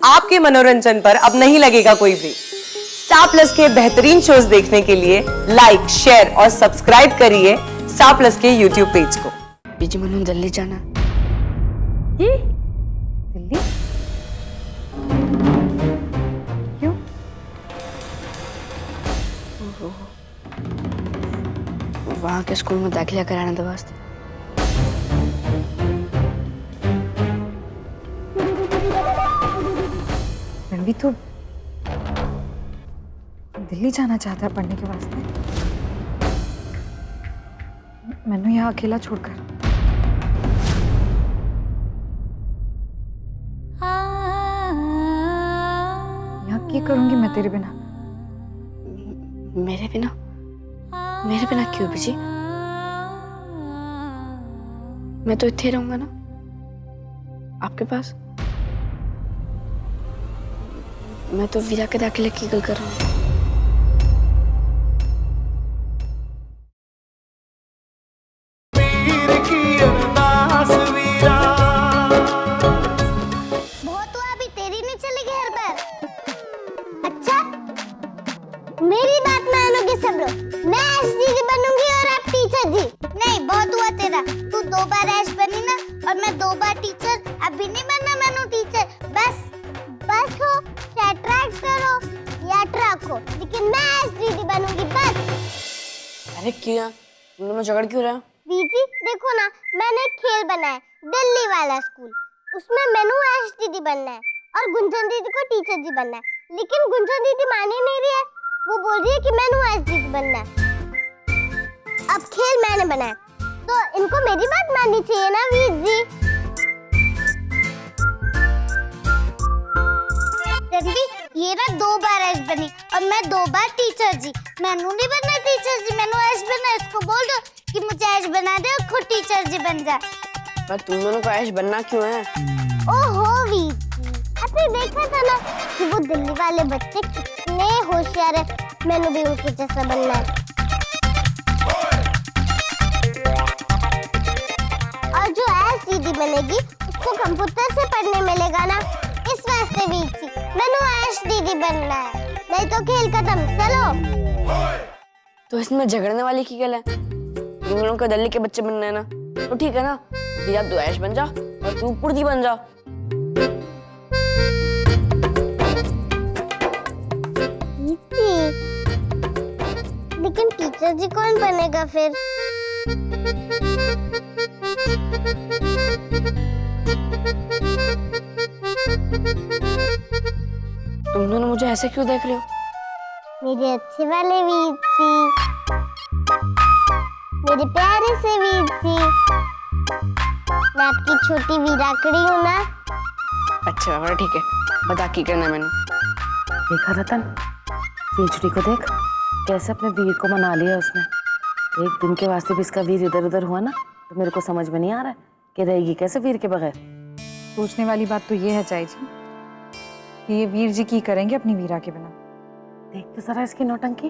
आपके मनोरंजन पर अब नहीं लगेगा कोई ब्रेक। स्टार प्लस के बेहतरीन शोज देखने के लिए लाइक, शेयर और सब्सक्राइब करिए स्टार प्लस के यूट्यूब पेज को। बीजी मैंने दिल्ली जाना। ये दिल्ली क्यों? वहाँ के स्कूल में दाखिला कराने दो वास्ते। रणवीर तो दिल्ली जाना चाहता है पढ़ने के वास्ते। मैंने यहाँ अकेला छोड़कर। यहाँ क्या करूंगी मैं तेरे बिना? मेरे बिना? मेरे बिना क्यों बीजी? मैं तो इत्थे रहूंगा ना, आपके पास। मैं तो वीरा के दाखिले की गल कर रहा हूँ। बहुत हुआ, अभी तेरी नहीं चलेगी हर बार। अच्छा, मेरी बात मानोगे सब लोग। मैं ऐश दीदी बनूंगी और आप टीचर जी। नहीं, बहुत हुआ तेरा। तू 2 बार ऐश बनी ना, और मैं 2 बार टीचर। अभी नहीं बनना मैंने टीचर। बस हो, चाहे ट्रैक्टर हो या ट्रक हो, लेकिन मैं ऐश दीदी बनूंगी बस। अरे क्यों? तुम लोग झगड़ क्यों रहे हो? दीदी देखो ना, मैंने एक खेल बनाया, दिल्ली वाला स्कूल। उसमें मैंने ऐश दीदी बनना है और गुंजन दीदी को टीचर जी बनना है। लेकिन गुंजन दीदी मान ही नहीं रही है। वो बोल रही है कि मैंने ऐश दीदी बनना है। अब खेल मैंने बनाया, तो इनको मेरी बात माननी चाहिए ना वीर जी। ये ना 2 बार ऐश बनी और मैं 2 बार टीचर जी। मैंने नहीं बनना टीचर जी, मैंने ऐश बनना है। इसको बोल दो कि मुझे ऐश बना दे और खुद टीचर जी बन जाए। पर तुम दोनों को ऐश बनना क्यों है? ओहो वीर जी, आपने देखा था ना कि वो दिल्ली वाले बच्चे कितने होशियार है। मैंने भी उनके जैसा बनना है। और जो ऐश दीदी बनेगी उसको कंप्यूटर से पढ़ने मिलेगा ना, इस वास्ते वीर जी मैंने ऐश दीदी बनना है। नहीं तो खेल खत्म। चलो। तो इसमें झगड़ने वाली की गल है? तुम लोगों को दिल्ली के बच्चे बनना है ना, तो ठीक है ना। वीरा तू ऐश बन जा और तू पुर्दी बन जा। लेकिन टीचर जी कौन बनेगा फिर? तुम दोनों मुझे ऐसे क्यों देख रहे हो? मेरे अच्छे वाले वीर जी, मेरे प्यारे से वीर जी। मैं आपकी छोटी वीराकड़ी हूँ ना। अच्छा बाबा ठीक है, बता की करना मैंने। देखा रतन, चींचड़ी को देख कैसे अपने वीर को मना लिया उसने। एक दिन के वास्ते भी इसका वीर इधर उधर हुआ ना, तो मेरे को समझ में नहीं आ रहा है कि रहेगी कैसे वीर के बगैर। सोचने वाली बात तो ये है चाई जी कि ये वीर जी की करेंगे अपनी वीरा के बिना। देख तो जरा इसकी नौटंकी।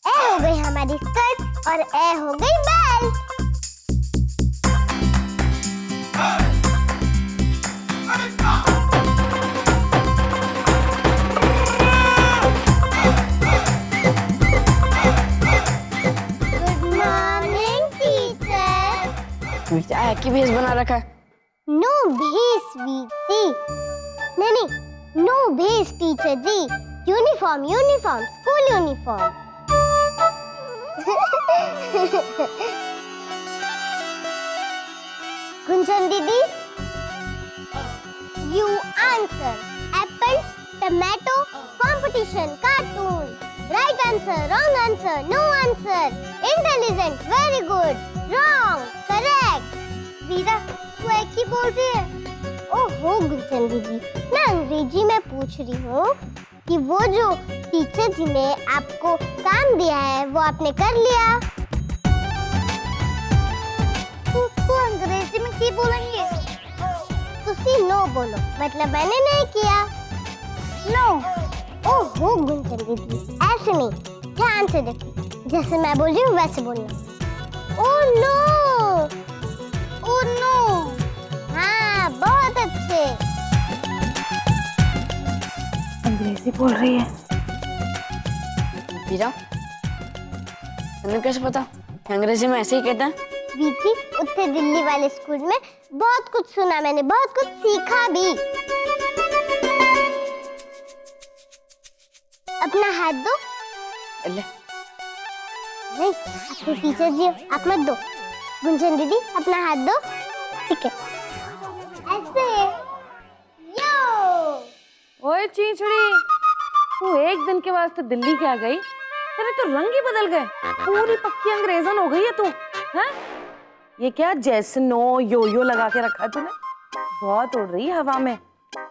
ए हो गई हमारी स्कर्ट और ए हो गई बैल। Good morning teacher. वीरा की भेष बना रखा है। नो भेस वीसी। नहीं, नो भेस teacher ji. Uniform, school uniform. Gunjan दीदी, you answer apple, tomato, competition, cartoon. Right answer, wrong answer, no answer, intelligent, very good, wrong, correct. Veera तू एक ही बोल रही है। ओहो गुंजन दीदी, मैं अंग्रेजी में पूछ रही हूँ कि वो जो टीचर जी ने आपको काम दिया है वो आपने कर लिया। तू अंग्रेजी में क्या बोलेंगे? तुसी नो बोलो, मतलब मैंने नहीं किया। नो। ओहो गुंजन दीदी, ऐसे नहीं, ध्यान से देखो, जैसे मैं बोल रही हूँ वैसे बोलना। ओह नो, बोल रही है? वीरा, तुम्हें कैसे पता? अंग्रेजी में ऐसे ही कहते हैं। वीर जी, उत्तर दिल्ली वाले स्कूल में बहुत कुछ सुना मैंने, बहुत कुछ सीखा भी। अपना हाथ दो। ले, नहीं, अपने टीचर जी आप मत दो। गुंजन दीदी अपना हाथ दो। ठीक है, ऐसे। यो। ओए चींचड़ी, तू एक दिन के वास्ते दिल्ली क्या गई? तेरे तो रंग ही बदल गए, पूरी पक्की अंग्रेजन हो गई है तू। हैं? ये क्या जैसनो यो लगा के रखा है तूने? बहुत उड़ रही है हवा में।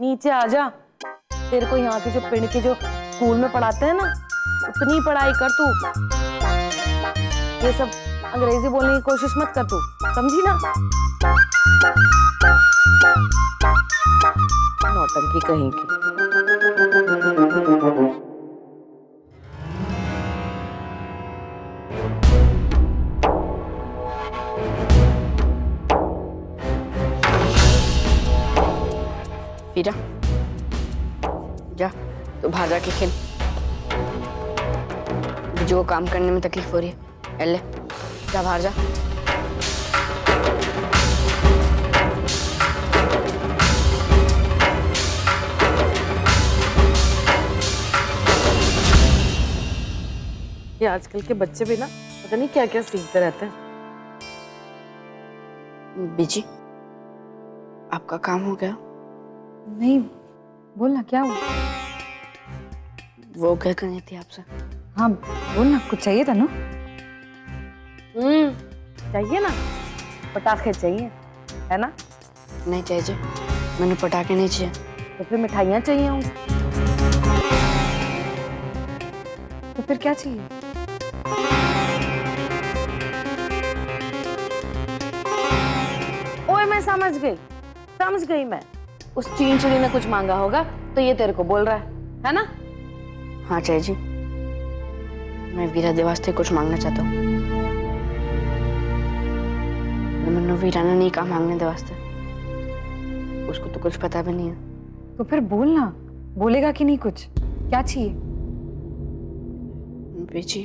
नीचे आ जा। तेरे को यहाँ के जो पिंड के जो स्कूल में पढ़ाते हैं ना, उतनी पढ़ाई कर तू। ये सब अंग्रेजी बोलने की कोशिश मत कर तू, समझी ना? नौटंकी कहीं की। वीरा, जा तू बाहर जाके खेल। जो काम करने में तकलीफ हो रही है, ले जा बाहर जा। ये आजकल के बच्चे भी ना पता नहीं क्या क्या सीखते रहते हैं। बीजी, आपका काम हो गया? नहीं, बोलना क्या हुआ? वो क्या करनी थी आपसे? हाँ बोलना, कुछ चाहिए था ना? चाहिए ना, पटाखे चाहिए, है ना? नहीं चाहिए जी, मैंने पटाखे नहीं चाहिए। तो फिर मिठाइयाँ चाहिए होंगी। तो फिर क्या चाहिए? ओए मैं समझ गई मैं। उस चींचड़ी ने कुछ मांगा होगा तो ये तेरे को बोल रहा है ना? हाँ चाहिए जी, मैं वीरा दे वास्ते कुछ मांगना चाहता हूँ। मैंने वीरा ने नहीं कहा मांगने दे वास्ते, उसको तो कुछ पता भी नहीं है। तो फिर बोलना, बोलेगा कि नहीं कुछ? क्या चाहिए? बीजी,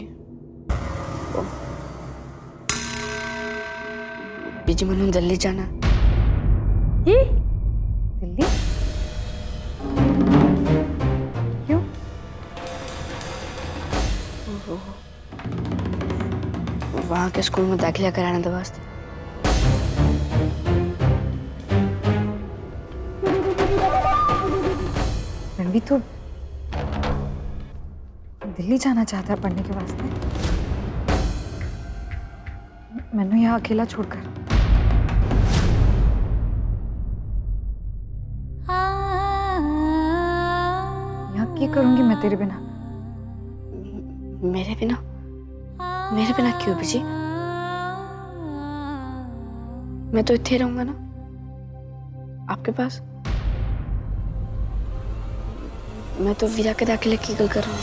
बीजी मैंने दिल्ली जाना। ये दिल्ली? क्यों? वहाँ के स्कूल में दाखिला कराने दे वास्ते। रणवीर तो दिल्ली जाना चाहता है पढ़ने के वास्ते। मैंने यहाँ अकेला छोड़कर। यहाँ क्या करूंगी मैं तेरे बिना? मेरे बिना? मेरे बिना क्यों बीजी? मैं तो इत्थे रहूंगा ना, आपके पास। मैं तो वीरा के दाखिले की गल कर रहा हूँ।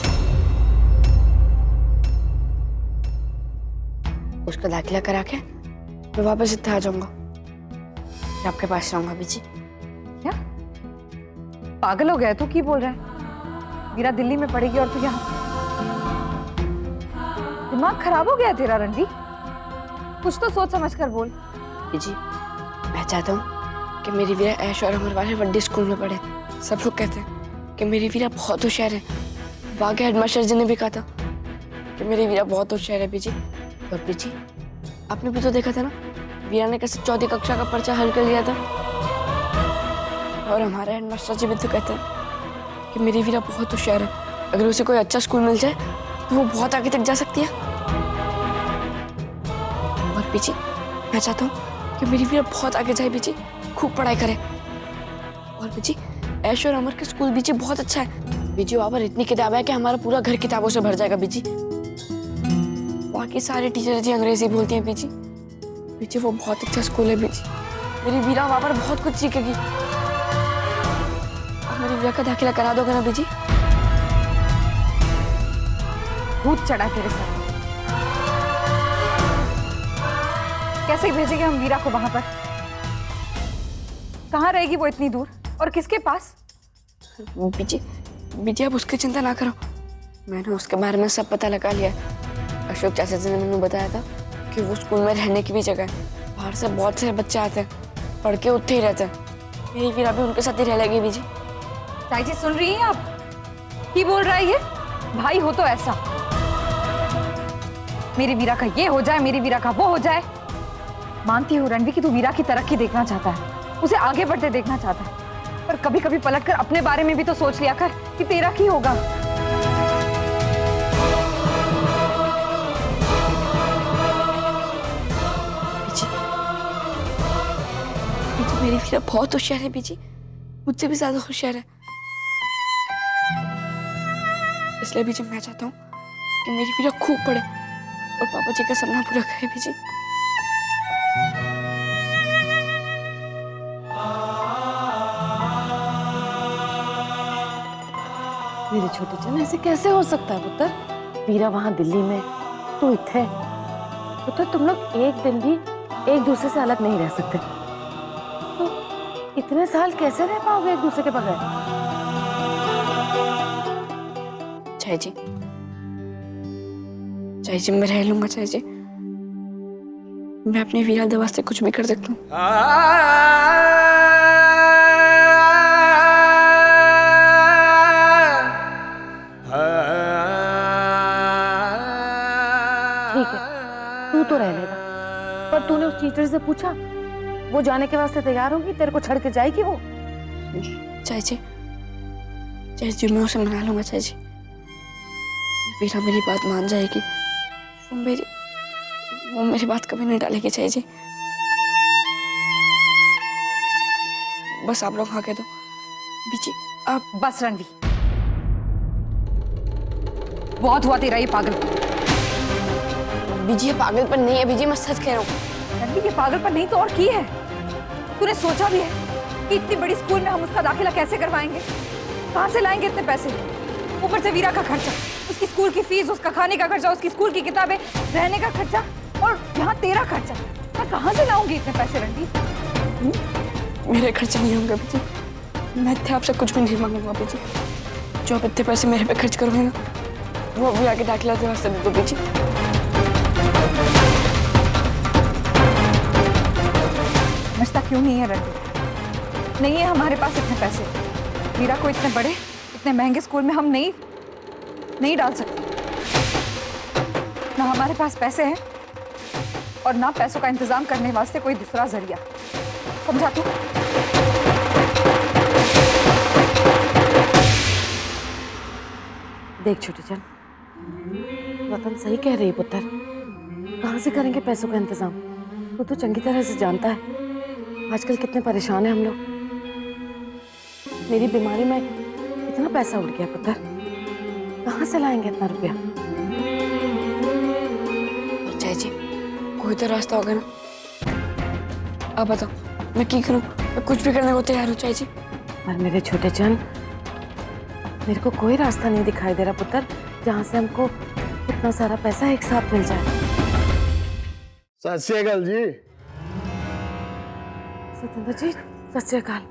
उसका दाखिला करा के मैं वापस इत्थे आ जाऊंगा, मैं आपके पास रहूंगा बीजी। क्या पागल हो गया तू? की बोल रहा है? वीरा दिल्ली में पढ़ेगी और तू यहाँ? दिमाग खराब हो गया तेरा रणवीर? कुछ तो सोच समझ कर बोल। बीजी, मैं चाहता हूँ कि मेरी वीरा ऐश और अमर वाले बड़े स्कूल में पढ़े। सब लोग कहते हैं कि मेरी वीरा बहुत होशियार है। वहाँ के हेडमास्टर जी ने भी कहा था कि मेरी वीरा बहुत होशियार है बीजी। और बीजी, आपने भी तो देखा था ना वीरा ने कैसे चौथी कक्षा का पर्चा हल कर लिया था। और हमारे हेडमास्टर जी भी तो कहते हैं कि मेरी वीरा बहुत होशियार है। अगर उसे कोई अच्छा स्कूल मिल जाए तो वो बहुत आगे तक जा सकती है। और बीजी, मैं चाहता हूँ कि मेरी वीरा बहुत आगे जाए बीजी, खूब पढ़ाई करे। और बीजी, ऐश और अमर के स्कूल बीजी बहुत अच्छा है बीजी। वहाँ पर इतनी किताबें है कि हमारा पूरा घर किताबों से भर जाएगा बीजी। वहाँ की सारी टीचर जी अंग्रेजी बोलती हैं बीजी। बीजी वो बहुत अच्छा स्कूल है बीजी। मेरी वीरा वहाँ पर बहुत कुछ सीखेगी। और मेरी वीरा का दाखिला करा दोगे ना बीजी? भूत चढ़ा तेरे सर। कैसे भेजेंगे हम वीरा को वहां पर? कहाँ रहेगी वो इतनी दूर और किसके पास? बीजी, बीजी आप उसकी चिंता ना करो, मैंने उसके बारे में सब पता लगा लिया है। अशोक चाचा जी ने मैंने बताया था कि वो स्कूल में रहने की भी जगह है, बाहर से बहुत सारे बच्चे आते हैं, पढ़ के उठते ही रहते हैं। मेरी वीरा भी उनके साथ ही रह लेगी बीजी। ताई जी सुन रही हैं आप? की बोल रहा है ये? भाई हो तो ऐसा, मेरी वीरा का ये हो जाए, मेरी वीरा का वो हो जाए। मानती हूँ रणवी कि तू वीरा की तरक्की देखना चाहता है, उसे आगे बढ़ते देखना चाहता है, पर कभी कभी पलट कर अपने बारे में भी तो सोच लिया कर कि तेरा की होगा। बीजी, बीजी मेरी वीरा बहुत होशियार है बीजी, मुझसे भी ज्यादा होशियार है। इसलिए बीजी मैं चाहता हूँ कि मेरी वीरा खूब पढ़े और पापा जी का सपना पूरा करे बीजी। मेरे छोटे चन ऐसे कैसे हो सकता है पुत्र? वीरा वहां दिल्ली में, तू इत्थे। पुत्र तुम लोग एक दिन भी एक दूसरे से अलग नहीं रह सकते, तो इतने साल कैसे रह पाओगे एक दूसरे के बगैर? चाय जी, चाय जी मैं रह लूंगा। चाय जी मैं अपनी वीरा दवा से कुछ भी कर सकता हूँ। ठीक है, तू तो रह लेगा, पर तूने उस टीचर से पूछा वो जाने के वास्ते तैयार होगी? तेरे को छड़ के जाएगी वो? चाय जी मैं उसे मना लूंगा। चाय जी वीरा मेरी बात मान जाएगी, वो मेरी बात कभी नहीं टालेगी। चाय जी बस आप लोग हाँ कह दो। बीजी आप बस रणवी, बहुत हुआ तेरा ये पागल। बीजी ये पागलपन नहीं है बीजी, मैं सच कह रहा हूँ। रणवी ये पागलपन नहीं तो और की है? तूने सोचा भी है कि इतनी बड़ी स्कूल में हम उसका दाखिला कैसे करवाएंगे? कहाँ से लाएंगे इतने पैसे? ऊपर से वीरा का खर्चा, उसकी स्कूल की फीस, उसका खाने का खर्चा, उसकी स्कूल की किताबें, रहने का खर्चा, और यहाँ तेरा खर्चा। मैं कहाँ से लाऊंगी इतने पैसे रणवी? मेरे खर्चे नहीं होंगे बीजी, मैं इतने आपसे कुछ भी नहीं मांगूंगा बीजी। जो आप इतने पैसे मेरे पे खर्च करोगे ना, वो वीरा के दाखिला के वास्ते दे दो बीजी। समझता क्यों नहीं है रणवी? नहीं है हमारे पास इतने पैसे। वीरा को इतने बड़े, इतने महंगे स्कूल में हम नहीं डाल सकते। ना हमारे पास पैसे हैं और ना पैसों का इंतजाम करने वास्ते कोई दूसरा जरिया। समझा तू? देख छोटे चन, रतन सही कह रही है पुत्र, कहाँ से करेंगे पैसों का इंतजाम? तू तो चंगी तरह से जानता है आजकल कितने परेशान हैं हम लोग। मेरी बीमारी में इतना पैसा उड़ गया पुत्र, कहाँ से लाएंगे इतना रुपया? चाय जी कोई तो रास्ता होगा ना, आप बताओ मैं क्या करूं? मैं कुछ भी करने को तैयार हूँ चाय जी। पर मेरे छोटे चन, मेरे को कोई रास्ता नहीं दिखाई दे रहा पुत्र जहाँ से हमको इतना सारा पैसा एक साथ मिल जाए। सत श्री अकाल जी। सतेंद्र जी सत श्री अकाल।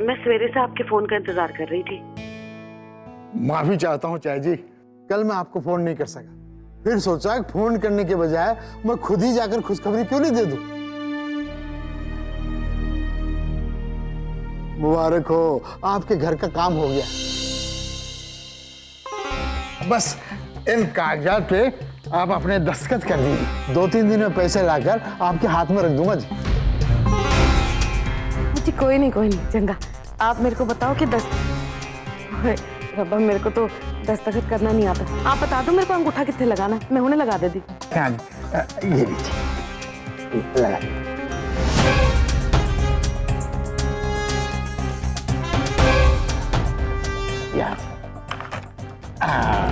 मैं सवेरे से आपके फोन का इंतजार कर रही थी। माफी चाहता हूँ चाय जी, कल मैं आपको फोन नहीं कर सका, फिर सोचा फोन करने के बजाय मैं खुद ही जाकर खुशखबरी क्यों नहीं दे दूं। मुबारक हो, आपके घर का काम हो गया। बस इन कागजात पे आप अपने दस्तखत कर दीजिए, 2-3 दिन में पैसे लाकर आपके हाथ में रख दूंगा जी। जी कोई नहीं चंगा, आप मेरे को बताओ कि रब्बा मेरे को तो दस्तखत करना नहीं आता। आप बता दो मेरे को अंगूठा कितने लगाना, मैं उन्हें लगा देती। हाँ जी, ये लीजिए, लगा।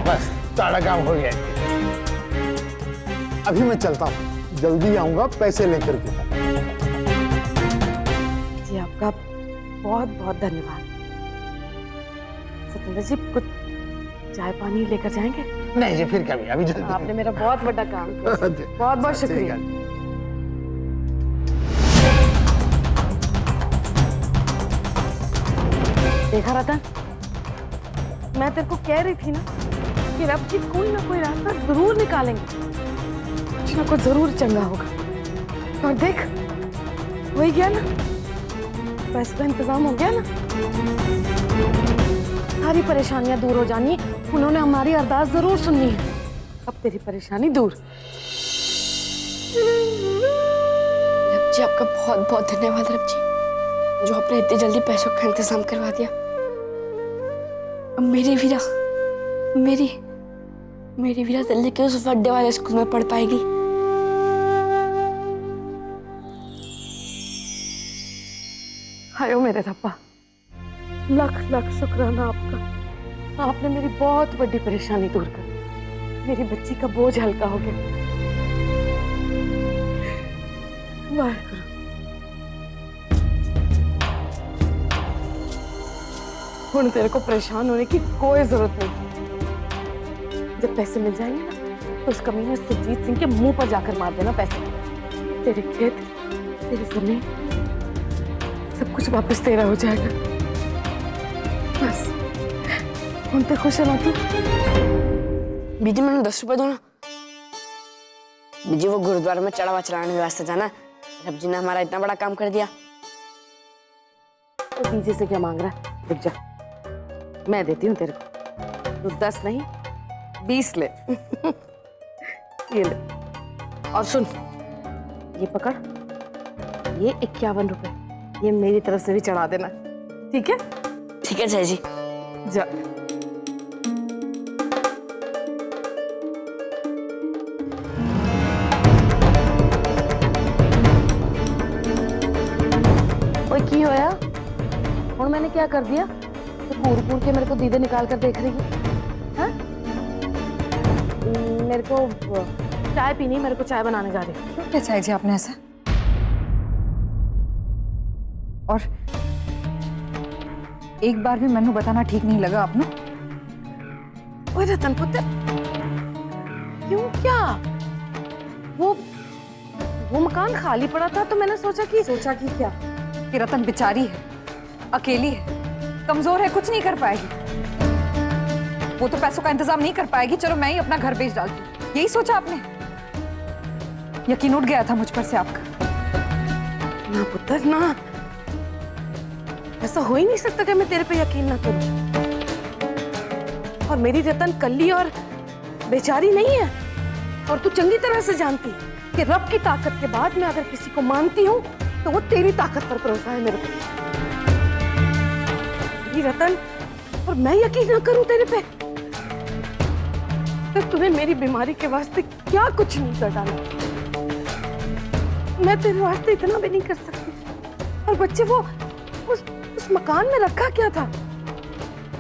बस सारा काम हो गया। अभी मैं चलता हूँ, जल्दी आऊंगा पैसे लेकर के। जी आपका बहुत बहुत धन्यवाद। सतेंद्र जी कुछ चाय पानी लेकर जाएंगे? नहीं जी, फिर कभी, अभी जल्दी। आपने मेरा बहुत बड़ा काम किया, बहुत बहुत शुक्रिया। देखा रतन, मैं तेरे को कह रही थी ना कि रब जी कोई ना कोई रास्ता जरूर निकालेंगे, कुछ ना कुछ जरूर चंगा होगा। और देख, हो ही गया ना, पैसे का इंतजाम हो गया ना, सारी परेशानियां दूर हो जानी। उन्होंने हमारी अरदास जरूर सुननी है। अब तेरी परेशानी दूर। रब जी आपका बहुत बहुत धन्यवाद रब जी, जो आपने इतनी जल्दी पैसों का इंतजाम करवा दिया। अब मेरी वीरा दिल्ली के उस वड्डे वाले स्कूल में पढ़ पाएगी। हायो मेरे रब्बा, लख लख शुक्राना आपका। आपने मेरी बहुत बड़ी परेशानी दूर कर दी। मेरी बच्ची का बोझ हल्का हो गया। वाहेगुरु। हुण तेरे को परेशान होने की कोई जरूरत नहीं। जब पैसे मिल जाएंगे ना, तो उस कमीने सुरजीत सिंह के मुंह पर जाकर मार देना पैसे। तेरे खेत, तेरी जमीन, सब कुछ वापस तेरा हो जाएगा। बस हम तो खुश है ना तू? बीजी मैंने 10 रुपए दो ना। बीजी वो गुरुद्वारे में चढ़ावा चढ़ाने वास्ते जाना। रब जी ने हमारा इतना बड़ा काम कर दिया। तो बीजे से क्या मांग रहा है? रुक जा, मैं देती हूँ तेरे को। तू 10 नहीं 20 ले। ये ले। और सुन, ये पकड़, ये 51 रुपए, ये मेरी तरफ से भी चढ़ा देना, ठीक है? ठीक है जय जी। जा। ओए की होया? और मैंने क्या कर दिया? तो घूर के मेरे को दीदे निकाल कर देख रही है, हाँ? मेरे को चाय पीनी, मेरे को चाय बनाने जा रही है। क्यों क्या चाहिए जी आपने ऐसा? और एक बार भी मैनू बताना ठीक नहीं लगा आपने? ओए रतन पुत्र, क्यों क्या? वो मकान खाली पड़ा था तो मैंने सोचा कि क्या कि रतन बेचारी है, अकेली है, कमजोर है, कुछ नहीं कर पाएगी। वो तो पैसों का इंतजाम नहीं कर पाएगी, चलो मैं ही अपना घर बेच डालती हूँ, यही सोचा आपने? यकीन उठ गया था मुझ पर से आपका। ना पुत्र ना, ऐसा हो ही नहीं सकता कि मैं तेरे पे यकीन ना करूं। और मेरी रतन कल्ली और बेचारी नहीं है। और तू चंगी तरह से जानती है कि रब की ताकत के बाद मैं अगर किसी को मानती हूँ तो वो तेरी ताकत पर भरोसा है मेरे को। मेरी रतन, और मैं यकीन ना करूं तेरे पे, तो तूने मेरी बीमारी के वास्ते क्या कुछ नहीं कर डाला। मैं तेरे वास्ते इतना भी नहीं कर सकती। और बच्चे वो उस मकान में रखा क्या था?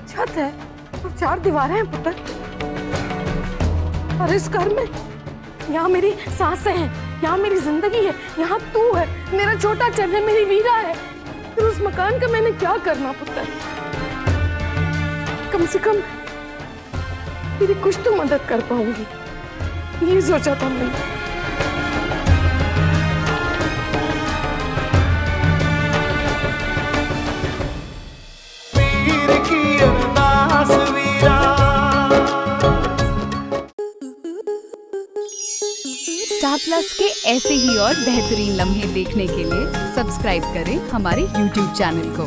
छत है और 4 दीवारें हैं पुत्र। और इस घर में यहाँ मेरी सांसें हैं, यहाँ मेरी जिंदगी है, यहाँ तू है, मेरा छोटा चन है, मेरी वीरा है। फिर उस मकान का मैंने क्या करना पुत्र? कम से कम तेरी कुछ तो मदद कर पाऊंगी, ये सोचा था मैंने। स्टार प्लस के ऐसे ही और बेहतरीन लम्हे देखने के लिए सब्सक्राइब करें हमारे YouTube चैनल को।